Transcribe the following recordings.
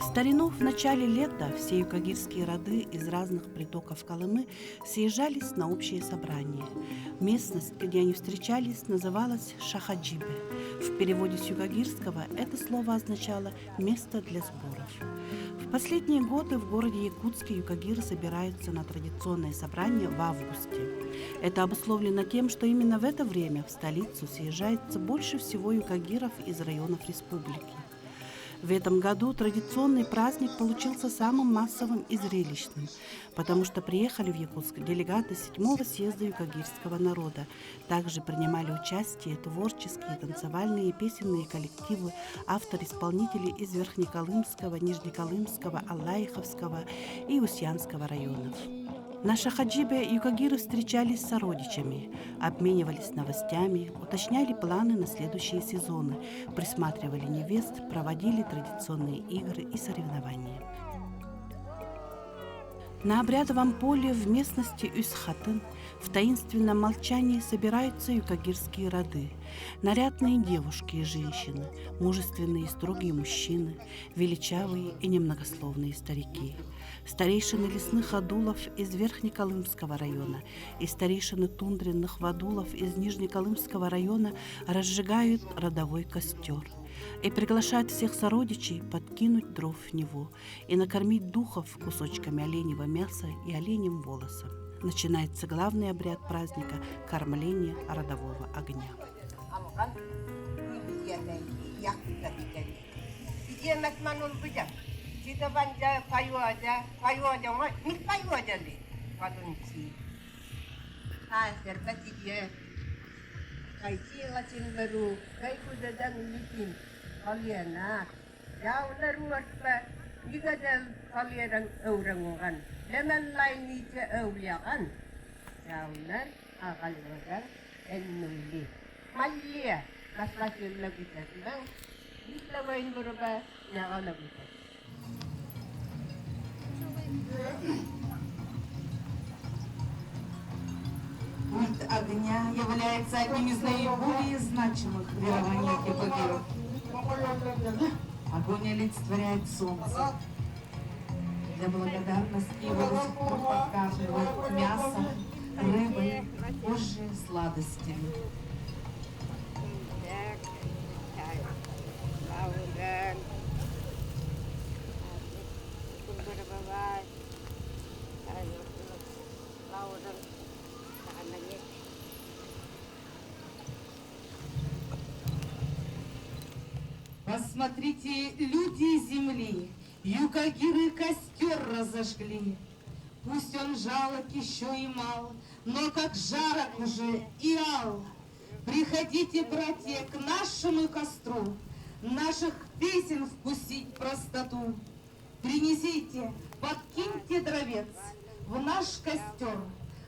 В старину в начале лета все юкагирские роды из разных притоков Колымы съезжались на общее собрание. Местность, где они встречались, называлась Шахаджибе. В переводе с юкагирского это слово означало «место для сборов». В последние годы в городе Якутске юкагиры собираются на традиционное собрание в августе. Это обусловлено тем, что именно в это время в столицу съезжается больше всего юкагиров из районов республики. В этом году традиционный праздник получился самым массовым и зрелищным, потому что приехали в Якутск делегаты 7-го съезда юкагирского народа. Также принимали участие творческие, танцевальные и песенные коллективы, автор-исполнители из Верхнеколымского, Нижнеколымского, Аллаиховского и Устьянского районов. На Шахаджибе юкагиры встречались с сородичами, обменивались новостями, уточняли планы на следующие сезоны, присматривали невест, проводили традиционные игры и соревнования. На обрядовом поле в местности Үсхатын в таинственном молчании собираются юкагирские роды. Нарядные девушки и женщины, мужественные и строгие мужчины, величавые и немногословные старики. Старейшины лесных адулов из Верхнеколымского района и старейшины тундренных вадулов из Нижнеколымского района разжигают родовой костер и приглашают всех сородичей подкинуть дров в него и накормить духов кусочками оленьего мяса и оленьим волосом. Начинается главный обряд праздника – кормление родового огня. Культ огня является одним из наиболее значимых верований юкагиров. Огонь олицетворяет солнце. Для благодарности его до сих пор подкармливают мясом, рыбой, позже сладостями. Посмотрите, люди земли, юкагиры костер разожгли. Пусть он жалок еще и мал, но как жарок уже и ал. Приходите, братья, к нашему костру, наших песен вкусить простоту. Принесите, подкиньте дровец в наш костер,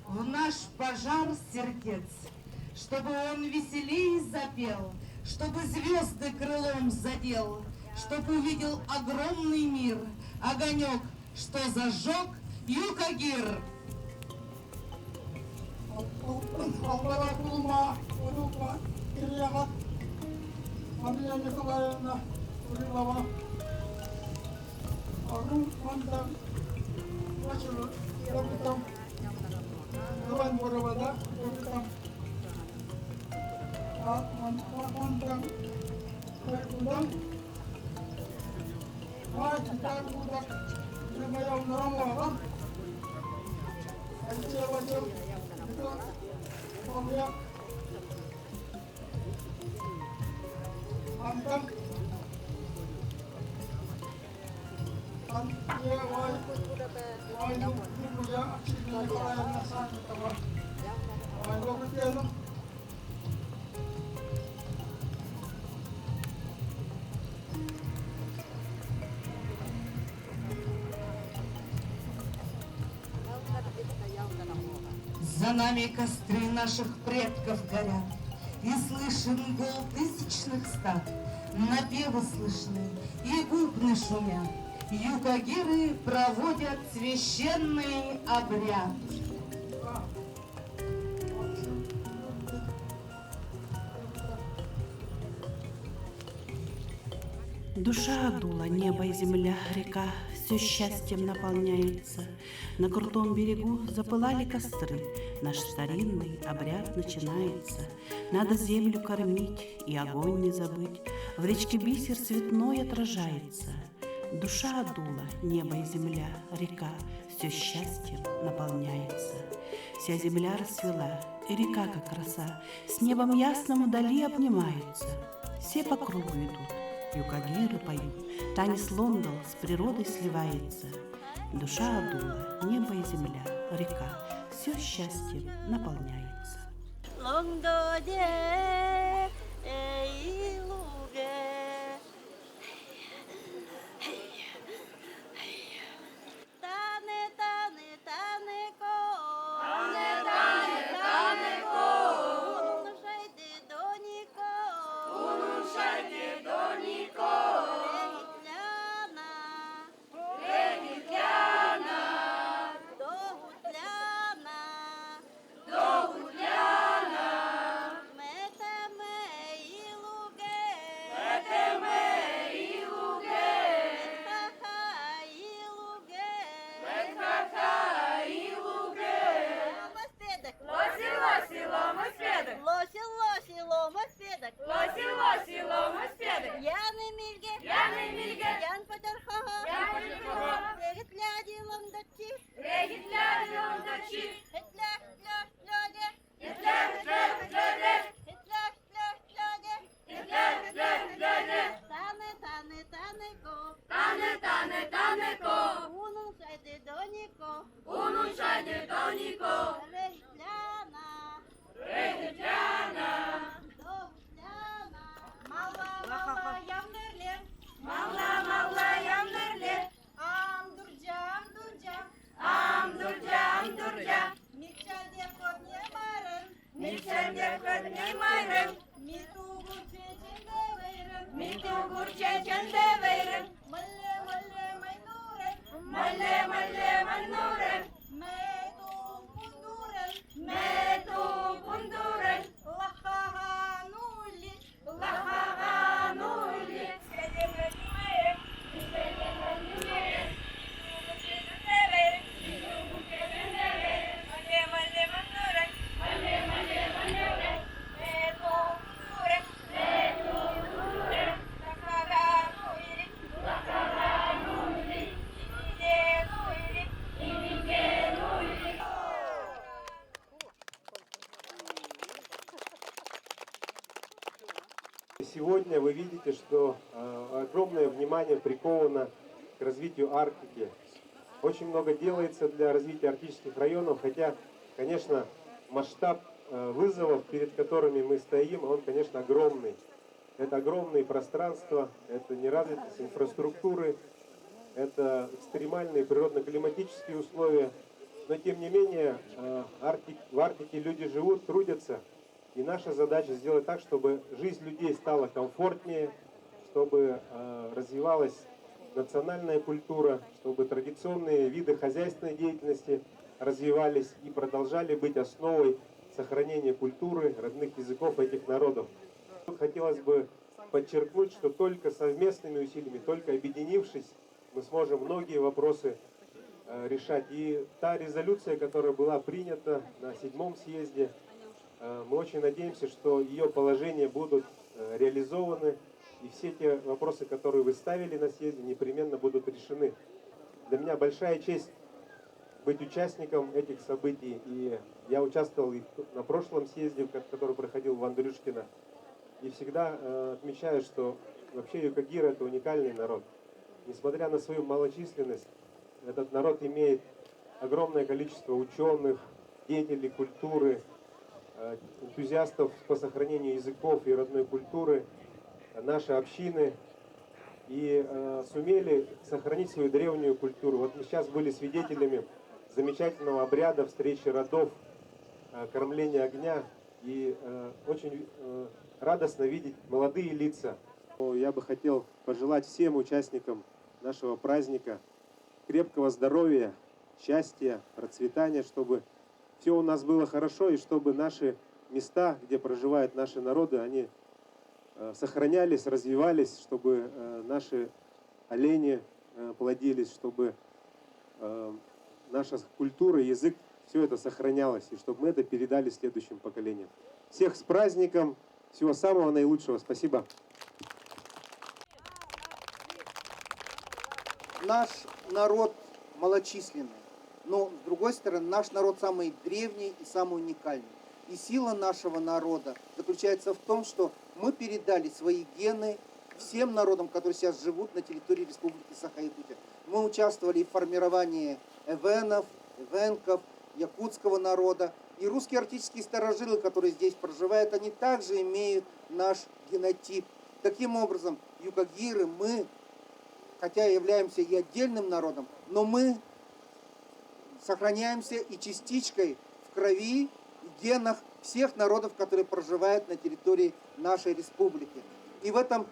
в наш пожар сердец, чтобы он веселей запел, чтобы звезды крылом задел, чтобы увидел огромный мир, огонек, что зажег юкагир. За нами костры наших предков горят, и слышен гул тысячных стад, напевы слышны и бубны шумят. Юкагиры проводят священный обряд. Душа дула, небо и земля, река, все счастьем наполняется. На крутом берегу запылали костры, наш старинный обряд начинается. Надо землю кормить и огонь не забыть, в речке бисер цветной отражается. Душа дула, небо и земля, река, все счастьем наполняется. Вся земля расцвела, и река, как роса, с небом ясным вдали обнимается. Все по кругу идут, юкагиры поют, танец лондол с природой сливается. Душа дула, небо и земля, река, все счастьем наполняется. Лондоне и луге. Тане, тане, танеко. Тане, тане, танеко. Унушайте доніко. Унушайте доніко. Регітляна. Регітляна. Догутляна. Метеме і луге. Метеме і луге. Метха і луге. Метха і луге. Ломоспедок. Лосі, лосі, ломоспедок. Лосі, лосі, ломоспедок. Лосі, лосі, ломоспедок. Яни мільге. Яни мільге. Ян Петерхого. Ян Петерхого. Регітляді лондочі. Регітляді лондочі. Гетлях, тлях, тльоде. Гетлях, тлях, тльоде. Гетлях, тлях, тльоде. Гетлях, тлях, тльоде. Тане, тане, танеко. Тане, тане, танеко. Унушайте доніко. Унушайте доніко. Регітляна. Регітляна. Догутляна. Мала, мала, ямдерле. Мала, мала, ямдерле. Амдурджа, амдурджа. Амдурджа, амдурджа. Микшерде kodne mayren. Mикшерде kodne mayren. Mitu gurche chende veyren. Mitu gurche chende veyren. Malle malle maynuren. Malle malle maynuren. Metu kunduren. Metu kunduren. Lahaha nuli. Lahaha nuli. Mekşerde kodne mayren. Mekşerde kodne mayren. Сегодня вы видите, что огромное внимание приковано к развитию Арктики. Очень много делается для развития арктических районов, хотя, конечно, масштаб вызовов, перед которыми мы стоим, он, конечно, огромный. Это огромные пространства, это неразвитость инфраструктуры, это экстремальные природно-климатические условия. Но, тем не менее, в Арктике люди живут, трудятся. И наша задача сделать так, чтобы жизнь людей стала комфортнее, чтобы развивалась национальная культура, чтобы традиционные виды хозяйственной деятельности развивались и продолжали быть основой сохранения культуры, родных языков этих народов. Тут хотелось бы подчеркнуть, что только совместными усилиями, только объединившись, мы сможем многие вопросы решать. И та резолюция, которая была принята на 7-м съезде, мы очень надеемся, что ее положения будут реализованы, и все те вопросы, которые вы ставили на съезде, непременно будут решены. Для меня большая честь быть участником этих событий, и я участвовал и на прошлом съезде, который проходил в Андрюшкино, и всегда отмечаю, что вообще юкагиры — это уникальный народ. Несмотря на свою малочисленность, этот народ имеет огромное количество ученых, деятелей культуры, энтузиастов по сохранению языков и родной культуры, наши общины, и сумели сохранить свою древнюю культуру. Вот мы сейчас были свидетелями замечательного обряда встречи родов, кормления огня, и очень радостно видеть молодые лица. Я бы хотел пожелать всем участникам нашего праздника крепкого здоровья, счастья, процветания, чтобы все у нас было хорошо, и чтобы наши места, где проживают наши народы, они сохранялись, развивались, чтобы наши олени плодились, чтобы наша культура, язык, все это сохранялось, и чтобы мы это передали следующим поколениям. Всех с праздником, всего самого наилучшего. Спасибо. Наш народ малочисленный, но, с другой стороны, наш народ самый древний и самый уникальный. И сила нашего народа заключается в том, что мы передали свои гены всем народам, которые сейчас живут на территории Республики Саха-Якутия. Мы участвовали в формировании эвенов, эвенков, якутского народа. И русские арктические старожилы, которые здесь проживают, они также имеют наш генотип. Таким образом, юкагиры, мы, хотя являемся и отдельным народом, но мы сохраняемся и частичкой в крови, и генах всех народов, которые проживают на территории нашей республики. И в этом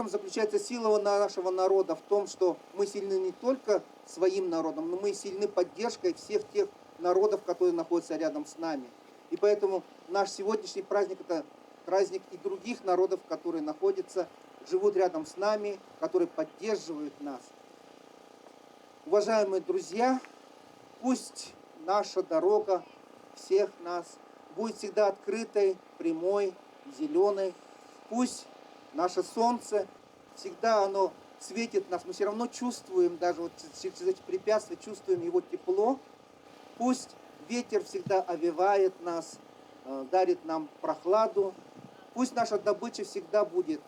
заключается сила нашего народа, в том, что мы сильны не только своим народом, но мы сильны поддержкой всех тех народов, которые находятся рядом с нами. И поэтому наш сегодняшний праздник – это праздник и других народов, которые находятся, живут рядом с нами, которые поддерживают нас. Уважаемые друзья, пусть наша дорога всех нас будет всегда открытой, прямой, зеленой. Пусть наше солнце всегда оно светит нас. Мы все равно чувствуем, даже вот через эти препятствия, чувствуем его тепло. Пусть ветер всегда овевает нас, дарит нам прохладу. Пусть наша добыча всегда будет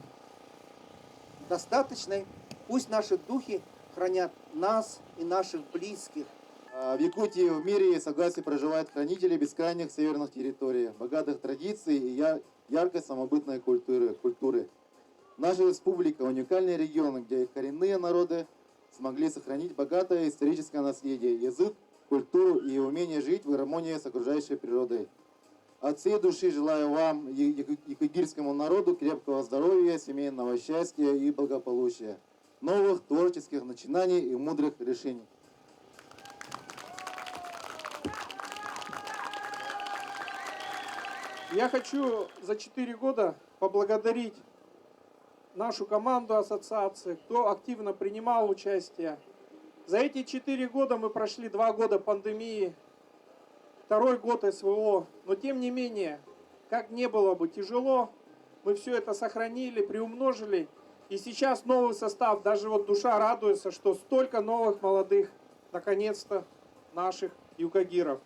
достаточной. Пусть наши духи хранят нас и наших близких. В Якутии в мире и согласии проживают хранители бескрайних северных территорий, богатых традиций и яркой самобытной культуры. Наша республика – уникальный регион, где коренные народы смогли сохранить богатое историческое наследие, язык, культуру и умение жить в гармонии с окружающей природой. От всей души желаю вам, якутскому народу, крепкого здоровья, семейного счастья и благополучия, новых творческих начинаний и мудрых решений. Я хочу за 4 года поблагодарить нашу команду ассоциации, кто активно принимал участие. За эти 4 года мы прошли 2 года пандемии, 2-й год СВО. Но тем не менее, как не было бы тяжело, мы все это сохранили, приумножили. И сейчас новый состав, даже вот душа радуется, что столько новых молодых, наконец-то, наших юкагиров.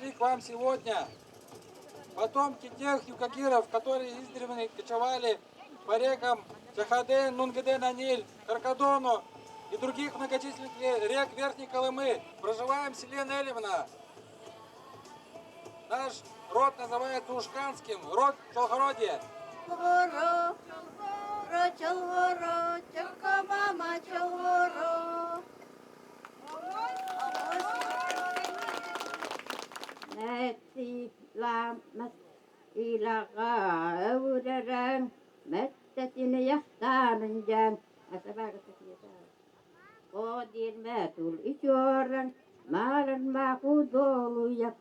К вам сегодня потомки тех юкагиров, которые издревле кочевали по рекам Чахаден, Нунгеден, Аниль, Каркадону и других многочисленных рек Верхней Колымы. Проживаем в селе Нелевна. Наш род называется Ушканским, род Чолгородия. Nätti lammas ilakaa uuderen, mettätin jahtaanen jään. Asavaakasta tietää. Kodin mä tuli juoran, maalan mä kudoluja.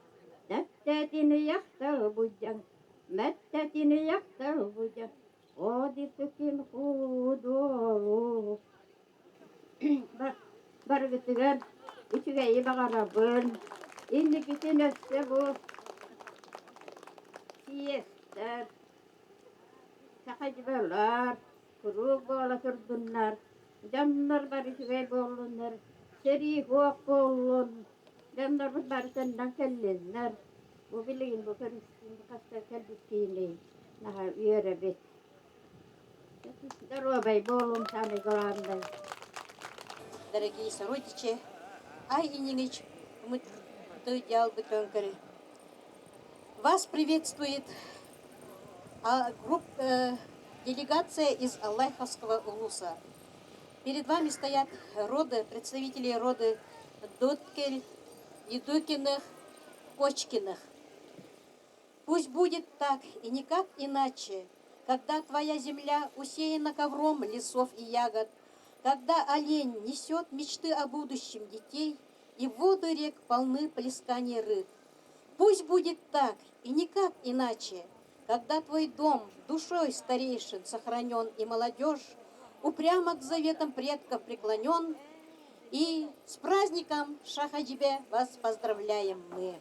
Mettätin jahtalvujan, mettätin jahtalvujan. Koditukin kudolu. Barvittigan, ichiga ibagarabun. İnnikisi nösse bu siester, sakacılar, kuru boğla sürdünler, canlar barışıgay boğulunlar, seri huak boğulun, canlar barışından kellinler. Bu bilin bu karıştığında kasta kelbisini. Наха үйребет. Здоровый болун, самый главный. Дорогие сородичи, ай и нинич, мы дойдял бы тонкари. Вас приветствует делегация из Аллаховского улуса. Перед вами стоят представители рода Доткель, Едукиных, Кочкиных. Пусть будет так и никак иначе, когда твоя земля усеяна ковром лесов и ягод, когда олень несет мечты о будущем детей, и воды рек полны плесканий рыб. Пусть будет так и никак иначе, когда твой дом душой старейшин сохранен и молодежь упрямо к заветам предков преклонен, и с праздником Шахаджибе вас поздравляем мы.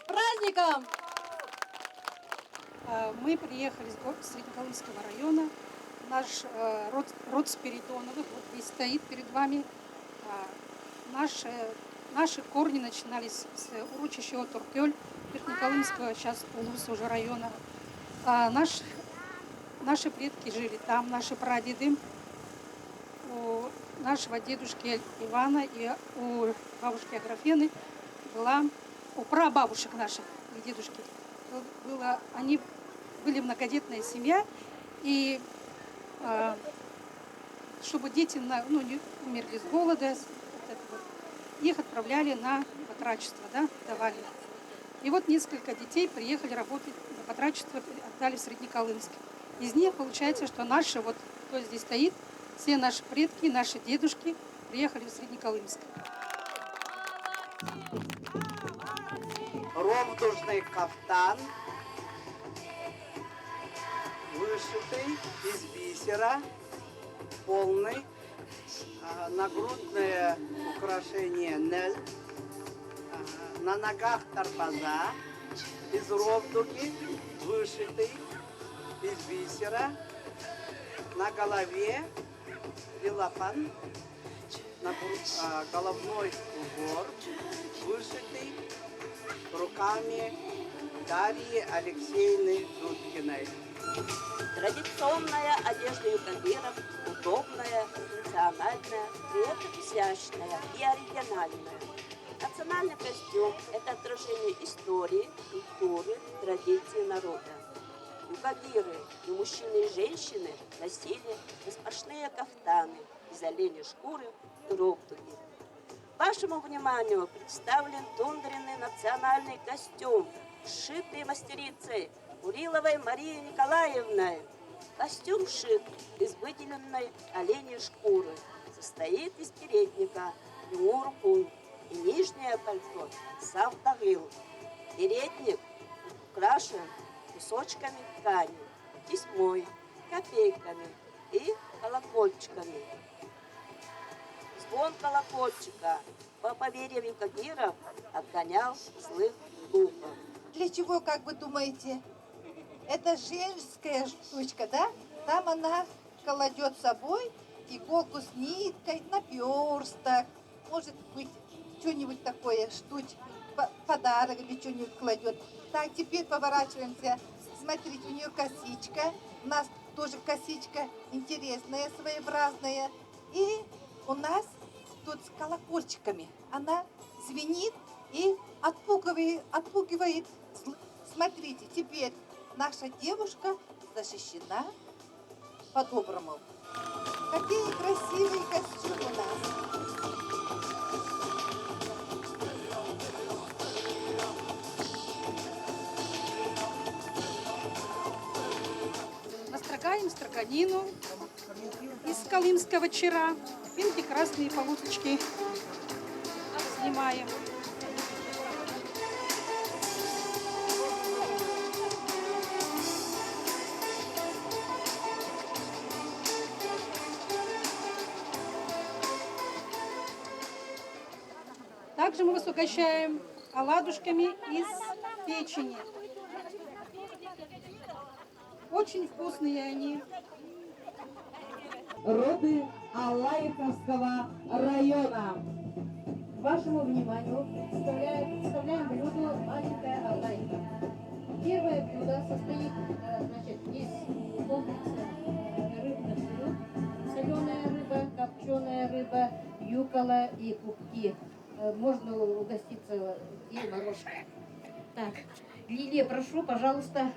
Праздником! Мы приехали с Среднеколымского района. Наш род Спиридоновых вот здесь стоит перед вами. Наши корни начинались с урочища Отуркёль, Верхнеколымского, сейчас улуса уже района. Наши предки жили там, наши прадеды. У нашего дедушки Ивана и у бабушки Аграфены у прабабушек наших и дедушки они были многодетная семья, и чтобы дети не умерли с голода, их отправляли на батрачество, давали. И вот несколько детей приехали работать на батрачество, отдали в Среднеколымск. Из них получается, что наши, кто здесь стоит, все наши предки, наши дедушки приехали в Среднеколымск. Ровдужный кафтан, вышитый из бисера, полный, нагрудное украшение нель, на ногах торпаза, из ровдуги, вышитый из бисера, на голове лилапан, головной убор, вышитый руками Дарьи Алексеевны Дудкиной. Традиционная одежда юкагиров удобная, функциональная, при этом изящная и оригинальная. Национальный костюм – это отражение истории, культуры, традиций народа. Юкагиры, и мужчины, и женщины носили распашные кафтаны из оленей шкуры и ровдуги. Вашему вниманию представлен тундренный национальный костюм, сшитый мастерицей Уриловой Марией Николаевной. Костюм шит из выделенной оленей шкуры, состоит из передника, юркун и нижнее пальто савтагил. Передник украшен кусочками ткани, тесьмой, копейками и колокольчиками. Звон колокольчика, по поверьям юкагиров, отгонял злых духов. Для чего, как вы думаете? Это женская штучка, да? Там она кладет с собой иголку с ниткой, наперсток, может быть, что-нибудь такое, подарок или что-нибудь кладет. Так, теперь поворачиваемся. Смотрите, у нее косичка. У нас тоже косичка интересная, своеобразная. И у нас тут с колокольчиками. Она звенит и отпугивает. Смотрите, теперь наша девушка защищена по-доброму. Какие красивые костюмы у нас. Настрогаем строганину из колымского чера. Пинки красные полосочки снимаем. Также мы вас угощаем оладушками из печени. Очень вкусные они. Роды Алаиховского района. Вашему вниманию представляем блюдо маленькая Алаиха. Первое блюдо состоит из комплекса рыбных блюд. Соленая рыба, копченая рыба, юкола и пупки. Можно угоститься и морожкой. Так, Лилия, прошу, пожалуйста.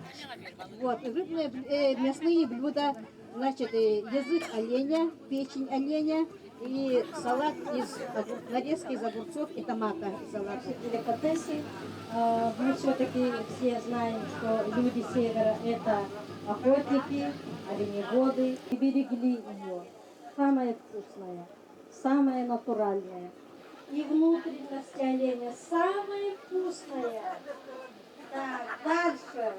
Вот, рыбные, мясные блюда, значит, язык оленя, печень оленя и салат нарезки из огурцов и томата. Салат. Деликатесы. Мы все-таки все знаем, что люди севера это охотники, оленеводы. И берегли ее. Самое вкусное, самое натуральное. И внутренность оленя самая вкусная. Так, дальше.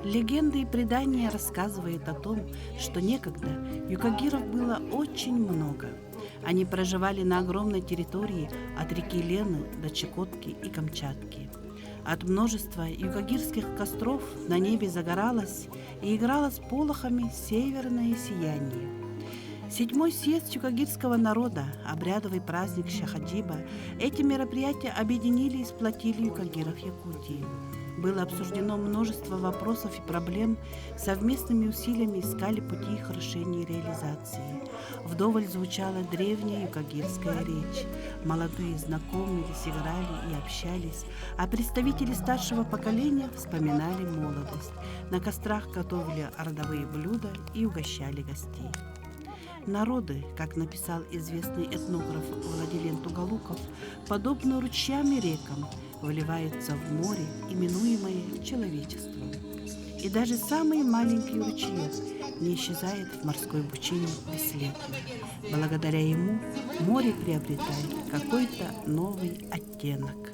Легенды и предания рассказывают о том, что некогда юкагиров было очень много. Они проживали на огромной территории от реки Лены до Чукотки и Камчатки. От множества юкагирских костров на небе загоралось и играло с полохами северное сияние. Седьмой съезд юкагирского народа, обрядовый праздник Шахаджиба, эти мероприятия объединили и сплотили юкагиров Якутии. Было обсуждено множество вопросов и проблем, совместными усилиями искали пути их решения и реализации. Вдоволь звучала древняя юкагирская речь. Молодые знакомились, играли и общались, а представители старшего поколения вспоминали молодость. На кострах готовили родовые блюда и угощали гостей. Народы, как написал известный этнограф Владилен Туголуков, подобно ручьям и рекам, выливаются в море, именуемое человечеством. И даже самый маленький ручеек не исчезает в морской пучине бесследно. Благодаря ему море приобретает какой-то новый оттенок.